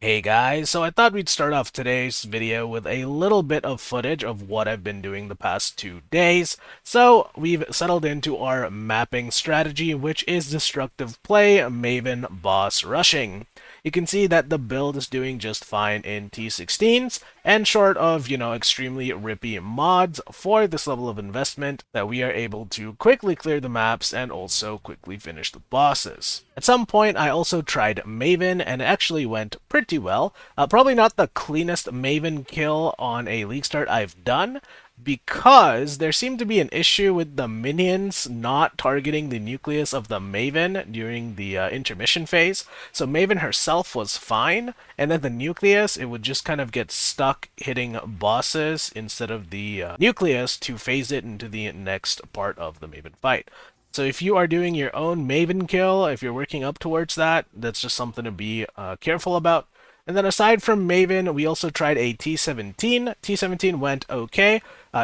Hey guys, so I thought we'd start off today's video with a little bit of footage of what I've been doing the past 2 days. So we've settled into our mapping strategy, which is destructive play, Maven, boss rushing. You can see that the build is doing just fine in T16s, and short of, extremely rippy mods for this level of investment, that we are able to quickly clear the maps and also quickly finish the bosses. At some point, I also tried Maven, and it actually went pretty well. Probably not the cleanest Maven kill on a League start I've done, because there seemed to be an issue with the minions not targeting the nucleus of the Maven during the intermission phase. So Maven herself was fine, and then the nucleus, it would just kind of get stuck hitting bosses instead of the nucleus to phase it into the next part of the Maven fight. So if you are doing your own Maven kill, if you're working up towards that, that's just something to be careful about. And then aside from Maven, we also tried a T17. T17 went okay.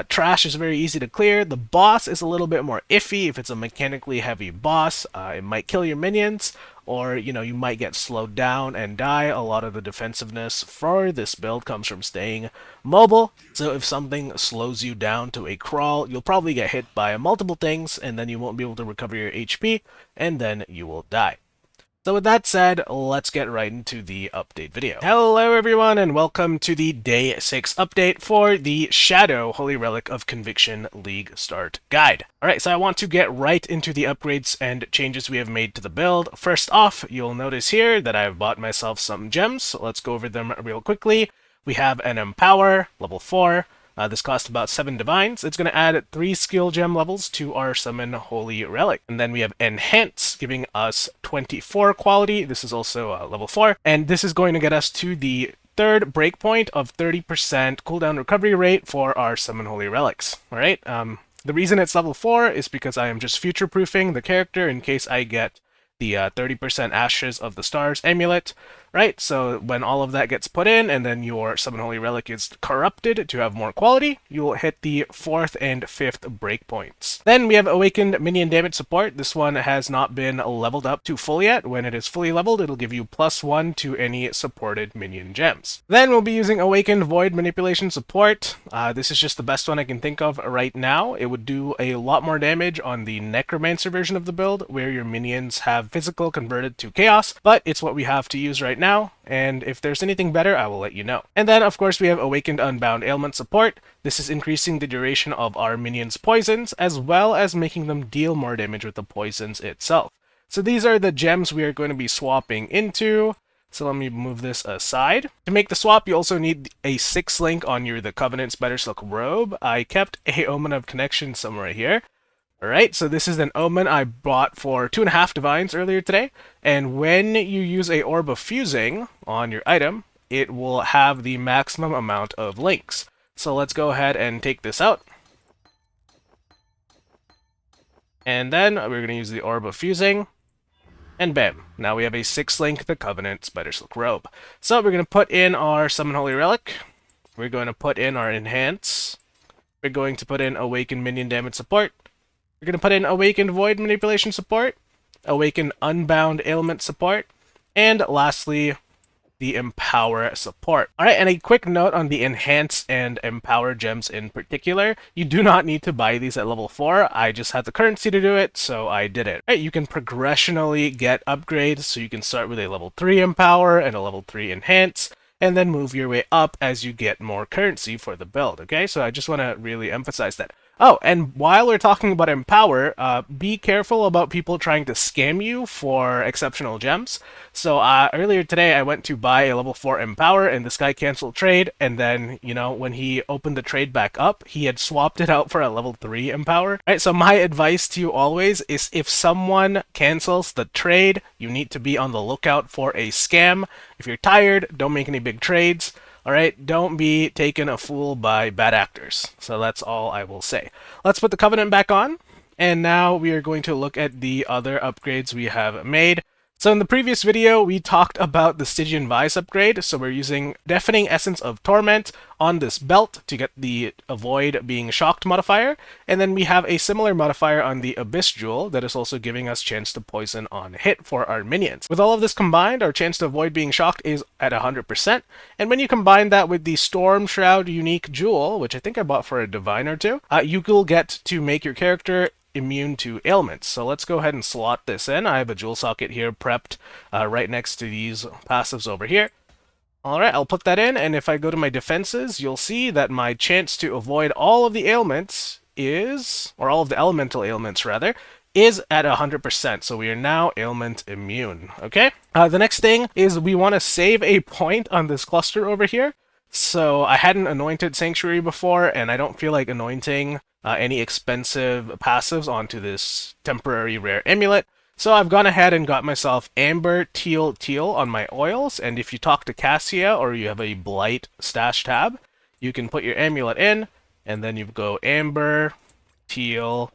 Trash is very easy to clear. The boss is a little bit more iffy. If it's a mechanically heavy boss, it might kill your minions, or you might get slowed down and die. A lot of the defensiveness for this build comes from staying mobile. So if something slows you down to a crawl, you'll probably get hit by multiple things, and then you won't be able to recover your HP, and then you will die. So with that said, let's get right into the update video. Hello everyone, and welcome to the Day 6 update for the Shadow Holy Relic of Conviction League Start Guide. Alright, so I want to get right into the upgrades and changes we have made to the build. First off, you'll notice here that I've bought myself some gems, so let's go over them real quickly. We have an Empower, level 4. This costs about 7 divines. It's going to add 3 skill gem levels to our summon Holy Relic. And then we have Enhance, giving us 24 quality. This is also level 4. And this is going to get us to the third breakpoint of 30% cooldown recovery rate for our summon Holy Relics. Alright, the reason it's level 4 is because I am just future-proofing the character in case I get the 30% Ashes of the Stars amulet, right? So when all of that gets put in, and then your Summon Holy Relic is corrupted to have more quality, you will hit the 4th and 5th breakpoints. Then we have Awakened Minion Damage Support. This one has not been leveled up to full yet. When it is fully leveled, it'll give you +1 to any supported minion gems. Then we'll be using Awakened Void Manipulation Support. This is just the best one I can think of right now. It would do a lot more damage on the Necromancer version of the build, where your minions have physical converted to chaos, but it's what we have to use right now, and if there's anything better, I will let you know. And then, of course, we have Awakened Unbound Ailment Support. This is increasing the duration of our minions' poisons, as well as making them deal more damage with the poisons itself. So these are the gems we are going to be swapping into. So let me move this aside. To make the swap, you also need a 6 link on the Covenant Spider Silk robe. I kept a Omen of Connection somewhere here. Alright, so this is an Omen I bought for 2.5 divines earlier today, and when you use a Orb of Fusing on your item, it will have the maximum amount of links. So let's go ahead and take this out. And then we're going to use the Orb of Fusing, and bam, now we have a 6 link the Covenant Spider Silk robe. So we're going to put in our Summon Holy Relic, we're going to put in our Enhance, we're going to put in Awaken Minion Damage Support, we're going to put in Awakened Void Manipulation Support, Awakened Unbound Ailment Support, and lastly, the Empower Support. Alright, and a quick note on the Enhance and Empower gems in particular. You do not need to buy these at level 4. I just had the currency to do it, so I did it. Alright, you can progressionally get upgrades, so you can start with a level 3 Empower and a level 3 Enhance, and then move your way up as you get more currency for the build, okay? So I just want to really emphasize that. Oh, and while we're talking about Empower, be careful about people trying to scam you for exceptional gems. So earlier today, I went to buy a level 4 Empower, and this guy canceled trade, and then, when he opened the trade back up, he had swapped it out for a level 3 Empower. All right, so my advice to you always is if someone cancels the trade, you need to be on the lookout for a scam. If you're tired, don't make any big trades. Alright, don't be taken a fool by bad actors. So that's all I will say. Let's put the Covenant back on, and now we are going to look at the other upgrades we have made. So in the previous video, we talked about the Stygian Vice upgrade. So we're using Deafening Essence of Torment on this belt to get the Avoid Being Shocked modifier. And then we have a similar modifier on the Abyss Jewel that is also giving us chance to poison on hit for our minions. With all of this combined, our chance to avoid being shocked is at 100%. And when you combine that with the Storm Shroud unique jewel, which I think I bought for a divine or two, you will get to make your character immune to ailments. So let's go ahead and slot this in. I have a jewel socket here prepped right next to these passives over here. Alright, I'll put that in, and if I go to my defenses, you'll see that my chance to avoid all of the ailments is, or all of the elemental ailments rather, is at 100%, so we are now ailment immune, okay? The next thing is we want to save a point on this cluster over here. So I hadn't anointed Sanctuary before, and I don't feel like anointing any expensive passives onto this temporary rare amulet. So I've gone ahead and got myself Amber Teal Teal on my oils, and if you talk to Cassia or you have a Blight stash tab, you can put your amulet in, and then you go Amber Teal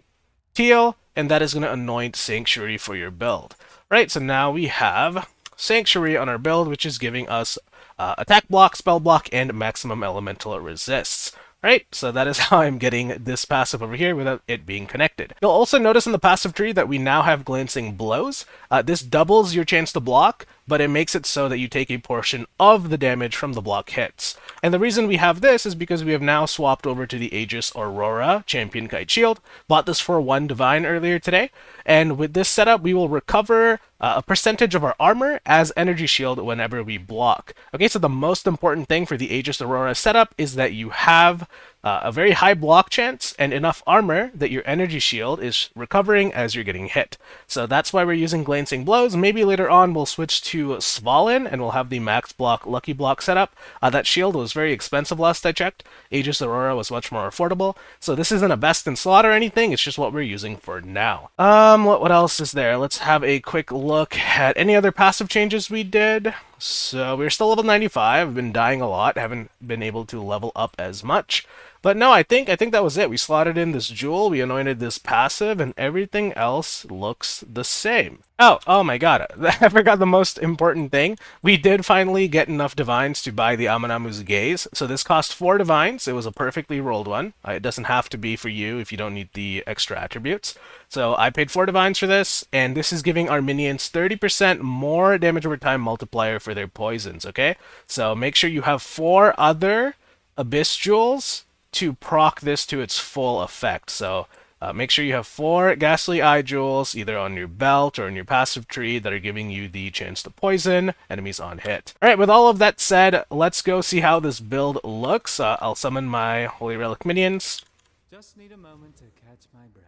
Teal, and that is going to anoint Sanctuary for your build. Right, so now we have Sanctuary on our build, which is giving us attack block, spell block, and maximum elemental resists. Right, so that is how I'm getting this passive over here without it being connected. You'll also notice in the passive tree that we now have Glancing Blows. This doubles your chance to block, but it makes it so that you take a portion of the damage from the block hits. And the reason we have this is because we have now swapped over to the Aegis Aurora Champion Kite Shield. Bought this for 1 Divine earlier today, and with this setup we will recover a percentage of our armor as energy shield whenever we block. Okay, so the most important thing for the Aegis Aurora setup is that you have a very high block chance and enough armor that your energy shield is recovering as you're getting hit. So that's why we're using Glancing Blows. Maybe later on we'll switch to Svalin and we'll have the max block Lucky Block setup. That shield was very expensive last I checked. Aegis Aurora was much more affordable. So this isn't a best in slot or anything, it's just what we're using for now. What else is there? Let's have a quick look at any other passive changes we did. So we're still level 95, I've been dying a lot, haven't been able to level up as much. But no, I think that was it. We slotted in this jewel, we anointed this passive, and everything else looks the same. Oh my god, I forgot the most important thing. We did finally get enough divines to buy the Amanamu's Gaze. So this cost 4 divines, it was a perfectly rolled one. It doesn't have to be for you if you don't need the extra attributes. So I paid 4 divines for this, and this is giving our minions 30% more damage over time multiplier for their poisons, okay? So make sure you have 4 other Abyss Jewels to proc this to its full effect. So make sure you have 4 Ghastly Eye Jewels either on your belt or in your passive tree that are giving you the chance to poison enemies on hit. Alright, with all of that said, let's go see how this build looks. I'll summon my Holy Relic minions. Just need a moment to catch my breath.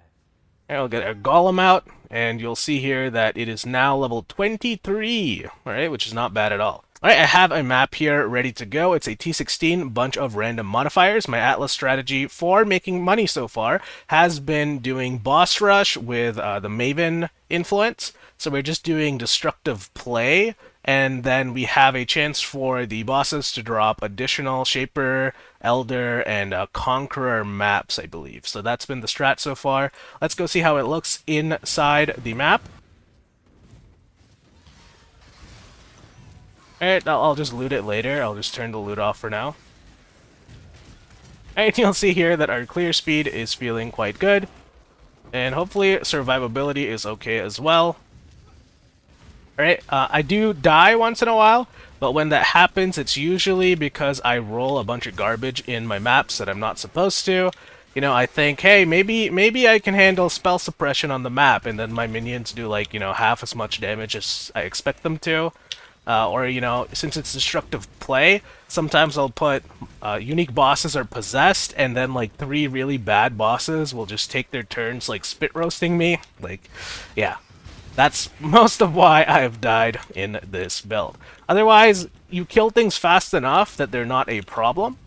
I'll get a Golem out, and you'll see here that it is now level 23, alright, which is not bad at all. Alright, I have a map here ready to go. It's a T16 bunch of random modifiers. My Atlas strategy for making money so far has been doing boss rush with the Maven influence. So we're just doing destructive play, and then we have a chance for the bosses to drop additional Shaper, Elder, and Conqueror maps, I believe. So that's been the strat so far. Let's go see how it looks inside the map. Alright, I'll just loot it later. I'll just turn the loot off for now. Alright, you'll see here that our clear speed is feeling quite good. And hopefully survivability is okay as well. Alright, I do die once in a while, but when that happens, it's usually because I roll a bunch of garbage in my maps that I'm not supposed to. You know, I think, hey, maybe I can handle spell suppression on the map, and then my minions do, like, you know, half as much damage as I expect them to. Or, you know, since it's destructive play, sometimes I'll put unique bosses are possessed, and then, like, 3 really bad bosses will just take their turns, like, spit roasting me. Like, yeah. That's most of why I've died in this build. Otherwise, you kill things fast enough that they're not a problem.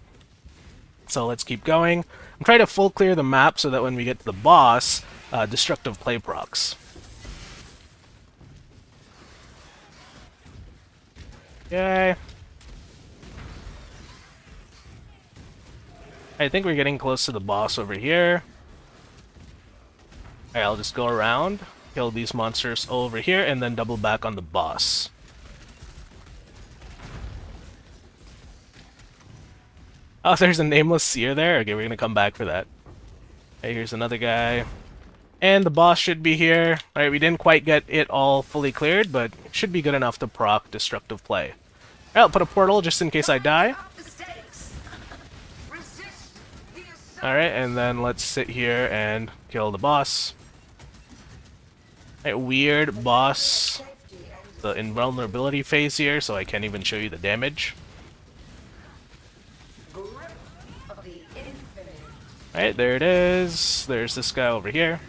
So let's keep going. I'm trying to full clear the map so that when we get to the boss, destructive play procs. Yay. I think we're getting close to the boss over here. Alright, I'll just go around, kill these monsters over here, and then double back on the boss. Oh, there's a nameless seer there? Okay, we're gonna come back for that. Okay, here's another guy. And the boss should be here. Alright, we didn't quite get it all fully cleared, but it should be good enough to proc destructive play. Alright, I'll put a portal just in case I die. Alright, and then let's sit here and kill the boss. Alright, weird boss. The invulnerability phase here, so I can't even show you the damage. Alright, there it is. There's this guy over here.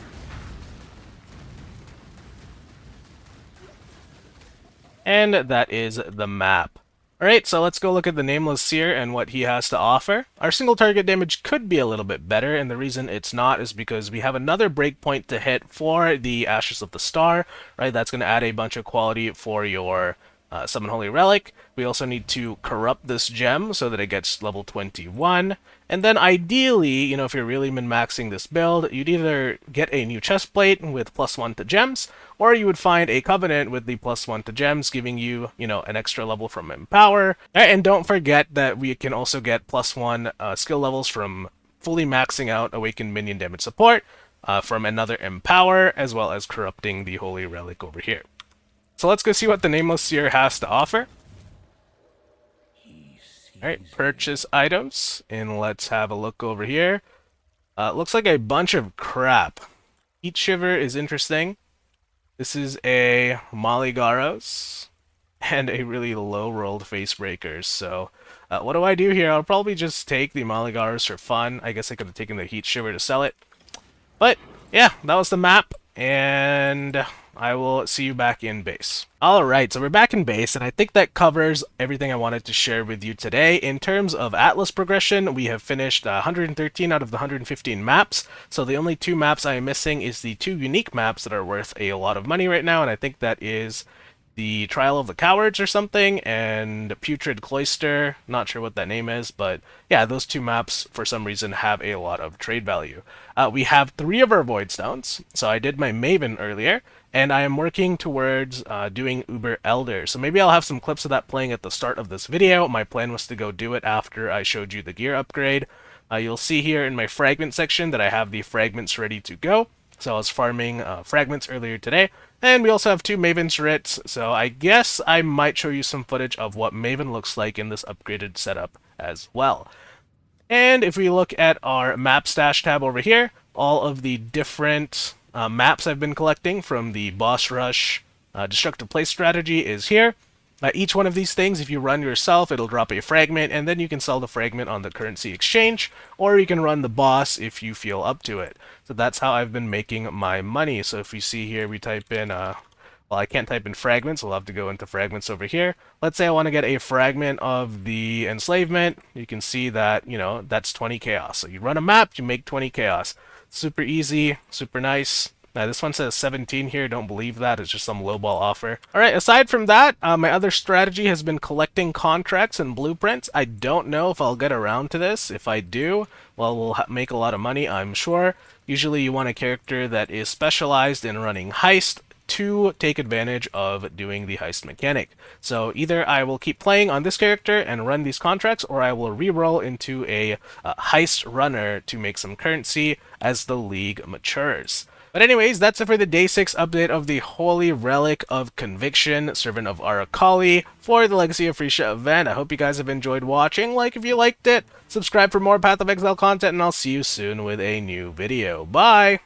And that is the map. Alright, so let's go look at the Nameless Seer and what he has to offer. Our single target damage could be a little bit better, and the reason it's not is because we have another breakpoint to hit for the Ashes of the Star, right? That's going to add a bunch of quality for your Summon Holy Relic. We also need to corrupt this gem so that it gets level 21. And then ideally, you know, if you're really min-maxing this build, you'd either get a new chest plate with +1 to gems, or you would find a Covenant with the +1 to gems, giving you, you know, an extra level from Empower. And don't forget that we can also get +1 skill levels from fully maxing out Awakened Minion Damage Support from another Empower, as well as corrupting the Holy Relic over here. So let's go see what the Nameless Seer has to offer. Alright, purchase items, and let's have a look over here. Looks like a bunch of crap. Heat Shiver is interesting. This is a Maligaros, and a really low-rolled Face Breakers. So, what do I do here? I'll probably just take the Maligaros for fun. I guess I could have taken the Heat Shiver to sell it. But, yeah, that was the map, and I will see you back in base. Alright, so we're back in base, and I think that covers everything I wanted to share with you today. In terms of Atlas progression, we have finished 113 out of the 115 maps, so the only 2 maps I am missing is the 2 unique maps that are worth a lot of money right now, and I think that is the Trial of the Cowards or something, and Putrid Cloister. Not sure what that name is, but yeah, those 2 maps for some reason have a lot of trade value. We have 3 of our Void Stones, so I did my Maven earlier, and I am working towards doing Uber Elder. So maybe I'll have some clips of that playing at the start of this video. My plan was to go do it after I showed you the gear upgrade. You'll see here in my fragment section that I have the fragments ready to go. So I was farming fragments earlier today. And we also have 2 Maven's Writs, so I guess I might show you some footage of what Maven looks like in this upgraded setup as well. And if we look at our map stash tab over here, all of the different maps I've been collecting from the Boss Rush Destructive Place strategy is here. Each one of these things, if you run yourself, it'll drop a fragment, and then you can sell the fragment on the currency exchange, or you can run the boss if you feel up to it. So that's how I've been making my money. So if you see here, we type in, well, I can't type in fragments, we'll have to go into fragments over here. Let's say I want to get a fragment of the enslavement. You can see that, you know, that's 20 chaos. So you run a map, you make 20 chaos. Super easy, super nice. Now, this one says 17 here. Don't believe that. It's just some lowball offer. Alright, aside from that, my other strategy has been collecting contracts and blueprints. I don't know if I'll get around to this. If I do, well, we'll make a lot of money, I'm sure. Usually you want a character that is specialized in running heist to take advantage of doing the heist mechanic. So either I will keep playing on this character and run these contracts, or I will reroll into a heist runner to make some currency as the league matures. But anyways, that's it for the Day 6 update of the Holy Relic of Conviction, Servant of Arakali, for the Legacy of Phrecia event. I hope you guys have enjoyed watching. Like if you liked it, subscribe for more Path of Exile content, and I'll see you soon with a new video. Bye!